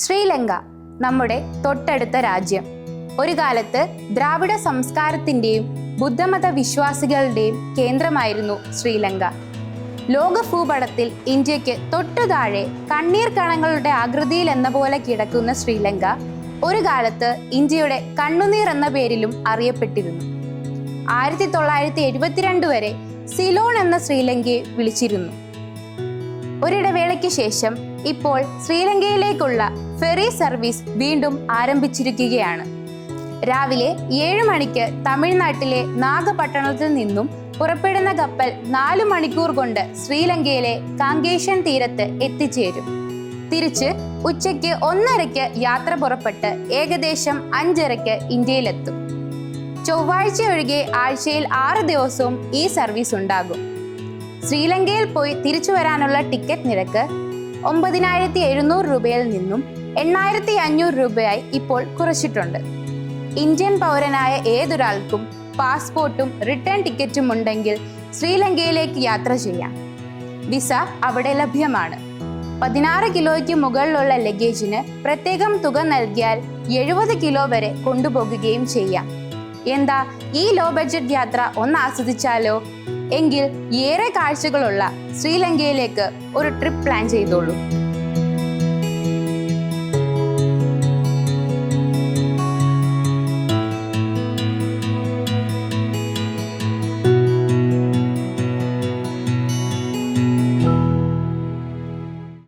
ശ്രീലങ്ക നമ്മുടെ തൊട്ടടുത്ത രാജ്യം. ഒരു കാലത്ത് ദ്രാവിഡ സംസ്കാരത്തിൻ്റെയും ബുദ്ധമത വിശ്വാസികളുടെയും കേന്ദ്രമായിരുന്നു ശ്രീലങ്ക. ലോക ഭൂപടത്തിൽ ഇന്ത്യക്ക് തൊട്ടു താഴെ കണ്ണീർ കണങ്ങളുടെ ആകൃതിയിൽ എന്ന പോലെ കിടക്കുന്ന ശ്രീലങ്ക ഒരു കാലത്ത് ഇന്ത്യയുടെ കണ്ണുനീർ എന്ന പേരിലും അറിയപ്പെട്ടിരുന്നു. 1972 വരെ സിലോൺ എന്ന ശ്രീലങ്കയെ വിളിച്ചിരുന്നു. ഒരിടവേളയ്ക്ക് ശേഷം ഇപ്പോൾ ശ്രീലങ്കയിലേക്കുള്ള ഫെറി സർവീസ് വീണ്ടും ആരംഭിച്ചിരിക്കുകയാണ്. രാവിലെ 7 മണിക്ക് തമിഴ്നാട്ടിലെ നാഗപട്ടണത്തിൽ നിന്നും പുറപ്പെടുന്ന കപ്പൽ 4 മണിക്കൂർ കൊണ്ട് ശ്രീലങ്കയിലെ കാങ്കേശൻ തീരത്ത് എത്തിച്ചേരും. തിരിച്ച് ഉച്ചയ്ക്ക് 1:30 യാത്ര പുറപ്പെട്ട് ഏകദേശം 5:30 ഇന്ത്യയിലെത്തും. ചൊവ്വാഴ്ച ഒഴികെ ആഴ്ചയിൽ 6 ദിവസവും ഈ സർവീസ് ഉണ്ടാകും. ശ്രീലങ്കയിൽ പോയി തിരിച്ചു വരാനുള്ള ടിക്കറ്റ് നിരക്ക് 9,700 രൂപയിൽ നിന്നും 8,500 രൂപയായി ഇപ്പോൾ കുറച്ചിട്ടുണ്ട്. ഇന്ത്യൻ പൗരനായ ഏതൊരാൾക്കും പാസ്പോർട്ടും റിട്ടേൺ ടിക്കറ്റും ഉണ്ടെങ്കിൽ ശ്രീലങ്കയിലേക്ക് യാത്ര ചെയ്യാം. വിസ അവിടെ ലഭ്യമാണ്. 16 കിലോയ്ക്ക് മുകളിലുള്ള ലഗേജിന് പ്രത്യേകം തുക നൽകിയാൽ 70 കിലോ വരെ കൊണ്ടുപോകുകയും ചെയ്യാം. എന്താ ഈ ലോ ബഡ്ജറ്റ് യാത്ര ഒന്ന് ആസ്വദിച്ചാലോ? എങ്കിൽ ഏറെ കാഴ്ചകളുള്ള ശ്രീലങ്കയിലേക്ക് ഒരു ട്രിപ്പ് പ്ലാൻ ചെയ്തോളൂ.